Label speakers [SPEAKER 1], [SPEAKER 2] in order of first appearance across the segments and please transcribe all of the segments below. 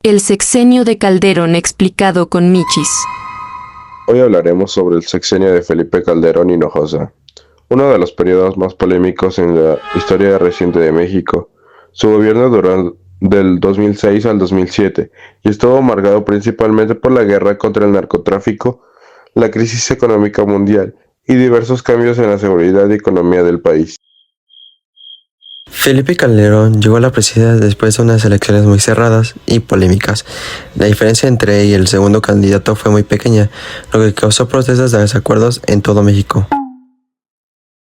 [SPEAKER 1] El sexenio de Calderón explicado con Michis.
[SPEAKER 2] Hoy hablaremos sobre el sexenio de Felipe Calderón Hinojosa, uno de los periodos más polémicos en la historia reciente de México. Su gobierno duró del 2006 al 2007 y estuvo marcado principalmente por la guerra contra el narcotráfico, la crisis económica mundial y diversos cambios en la seguridad y economía del país.
[SPEAKER 3] Felipe Calderón llegó a la presidencia después de unas elecciones muy cerradas y polémicas. La diferencia entre él y el segundo candidato fue muy pequeña, lo que causó protestas de desacuerdos en todo México.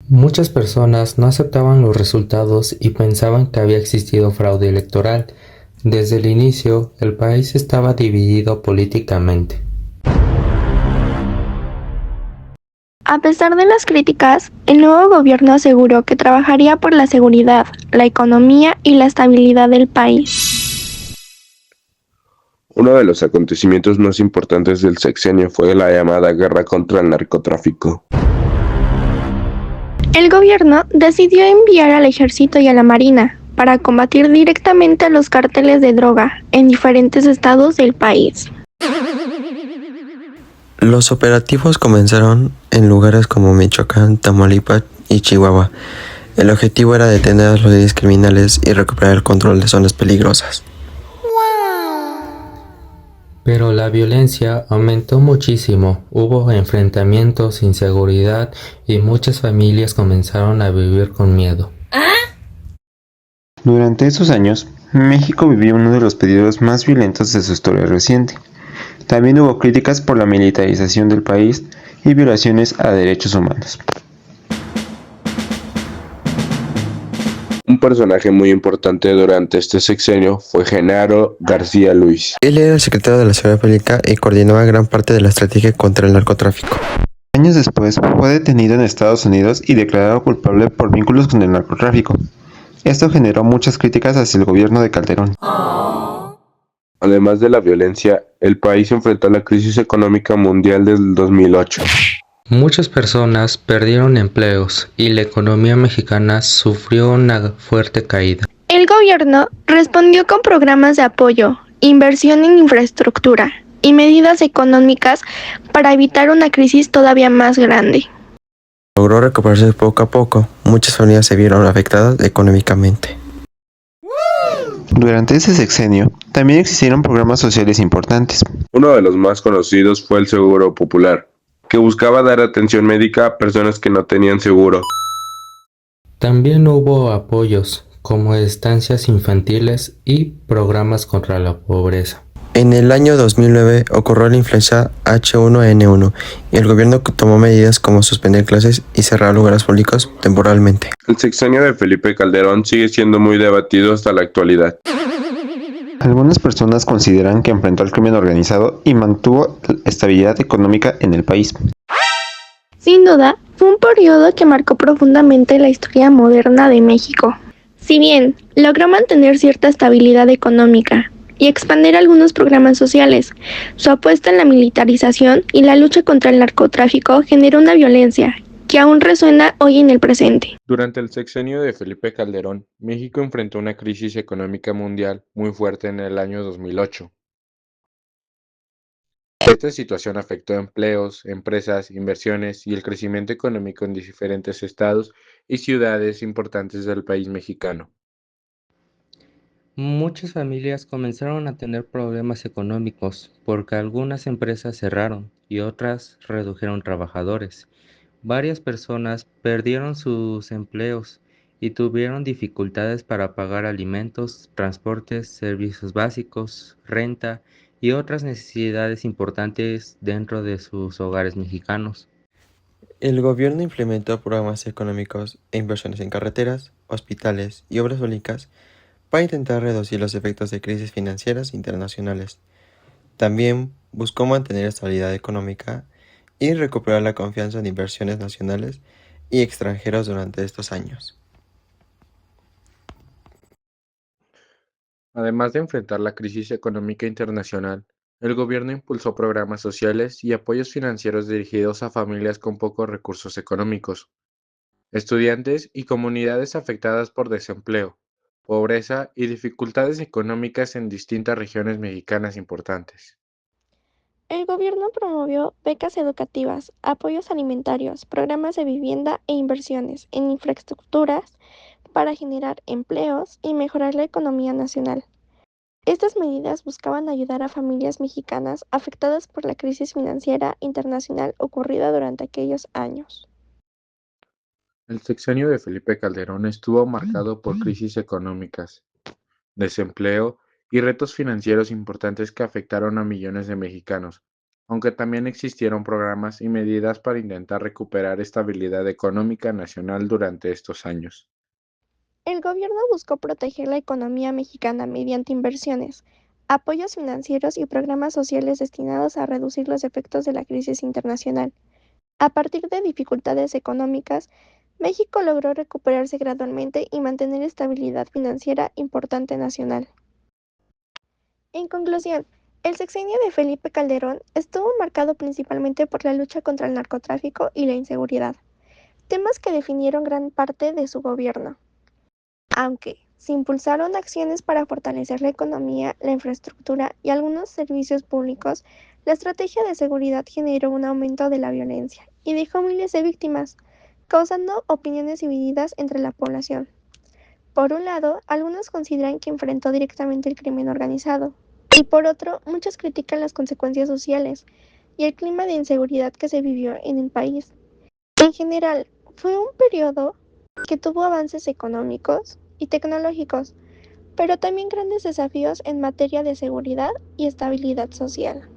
[SPEAKER 4] Muchas personas no aceptaban los resultados y pensaban que había existido fraude electoral. Desde el inicio, el país estaba dividido políticamente.
[SPEAKER 5] A pesar de las críticas, el nuevo gobierno aseguró que trabajaría por la seguridad, la economía y la estabilidad del país.
[SPEAKER 2] Uno de los acontecimientos más importantes del sexenio fue la llamada guerra contra el narcotráfico.
[SPEAKER 5] El gobierno decidió enviar al ejército y a la marina para combatir directamente a los cárteles de droga en diferentes estados del país.
[SPEAKER 3] Los operativos comenzaron en lugares como Michoacán, Tamaulipas y Chihuahua. El objetivo era detener a los líderes criminales y recuperar el control de zonas peligrosas.
[SPEAKER 4] Pero la violencia aumentó muchísimo, hubo enfrentamientos, inseguridad y muchas familias comenzaron a vivir con miedo.
[SPEAKER 6] Durante esos años, México vivió uno de los periodos más violentos de su historia reciente. También hubo críticas por la militarización del país y violaciones a derechos humanos.
[SPEAKER 2] Un personaje muy importante durante este sexenio fue Genaro García Luis.
[SPEAKER 3] Él era el secretario de la Seguridad Pública y coordinaba gran parte de la estrategia contra el narcotráfico.
[SPEAKER 6] Años después, fue detenido en Estados Unidos y declarado culpable por vínculos con el narcotráfico. Esto generó muchas críticas hacia el gobierno de Calderón.
[SPEAKER 2] Además de la violencia, el país enfrentó la crisis económica mundial del 2008.
[SPEAKER 4] Muchas personas perdieron empleos y la economía mexicana sufrió una fuerte caída.
[SPEAKER 5] El gobierno respondió con programas de apoyo, inversión en infraestructura y medidas económicas para evitar una crisis todavía más grande.
[SPEAKER 3] Logró recuperarse poco a poco. Muchas familias se vieron afectadas económicamente.
[SPEAKER 6] Durante ese sexenio, también existieron programas sociales importantes.
[SPEAKER 2] Uno de los más conocidos fue el Seguro Popular, que buscaba dar atención médica a personas que no tenían seguro.
[SPEAKER 4] También hubo apoyos como estancias infantiles y programas contra la pobreza.
[SPEAKER 3] En el año 2009 ocurrió la influenza H1N1 y el gobierno tomó medidas como suspender clases y cerrar lugares públicos temporalmente.
[SPEAKER 2] El sexenio de Felipe Calderón sigue siendo muy debatido hasta la actualidad.
[SPEAKER 6] Algunas personas consideran que enfrentó al crimen organizado y mantuvo estabilidad económica en el país.
[SPEAKER 5] Sin duda, fue un periodo que marcó profundamente la historia moderna de México. Si bien logró mantener cierta estabilidad económica y expandir algunos programas sociales, su apuesta en la militarización y la lucha contra el narcotráfico generó una violencia que aún resuena hoy en el presente.
[SPEAKER 2] Durante el sexenio de Felipe Calderón, México enfrentó una crisis económica mundial muy fuerte en el año 2008. Esta situación afectó empleos, empresas, inversiones y el crecimiento económico en diferentes estados y ciudades importantes del país mexicano.
[SPEAKER 4] Muchas familias comenzaron a tener problemas económicos porque algunas empresas cerraron y otras redujeron trabajadores. Varias personas perdieron sus empleos y tuvieron dificultades para pagar alimentos, transportes, servicios básicos, renta y otras necesidades importantes dentro de sus hogares mexicanos.
[SPEAKER 3] El gobierno implementó programas económicos e inversiones en carreteras, hospitales y obras públicas para intentar reducir los efectos de crisis financieras internacionales. También buscó mantener estabilidad económica y recuperar la confianza de inversiones nacionales y extranjeros durante estos años.
[SPEAKER 2] Además de enfrentar la crisis económica internacional, el gobierno impulsó programas sociales y apoyos financieros dirigidos a familias con pocos recursos económicos, estudiantes y comunidades afectadas por desempleo.
[SPEAKER 7] pobreza y dificultades económicas en distintas regiones mexicanas importantes.
[SPEAKER 5] El gobierno promovió becas educativas, apoyos alimentarios, programas de vivienda e inversiones en infraestructuras para generar empleos y mejorar la economía nacional. Estas medidas buscaban ayudar a familias mexicanas afectadas por la crisis financiera internacional ocurrida durante aquellos años.
[SPEAKER 7] El sexenio de Felipe Calderón estuvo marcado por crisis económicas, desempleo y retos financieros importantes que afectaron a millones de mexicanos, aunque también existieron programas y medidas para intentar recuperar estabilidad económica nacional durante estos años.
[SPEAKER 5] El gobierno buscó proteger la economía mexicana mediante inversiones, apoyos financieros y programas sociales destinados a reducir los efectos de la crisis internacional. A partir de dificultades económicas, México logró recuperarse gradualmente y mantener estabilidad financiera importante nacional. En conclusión, el sexenio de Felipe Calderón estuvo marcado principalmente por la lucha contra el narcotráfico y la inseguridad, temas que definieron gran parte de su gobierno. Aunque se impulsaron acciones para fortalecer la economía, la infraestructura y algunos servicios públicos, la estrategia de seguridad generó un aumento de la violencia y dejó miles de víctimas, causando opiniones divididas entre la población. Por un lado, algunos consideran que enfrentó directamente el crimen organizado, y por otro, muchos critican las consecuencias sociales y el clima de inseguridad que se vivió en el país. En general, fue un periodo que tuvo avances económicos y tecnológicos, pero también grandes desafíos en materia de seguridad y estabilidad social.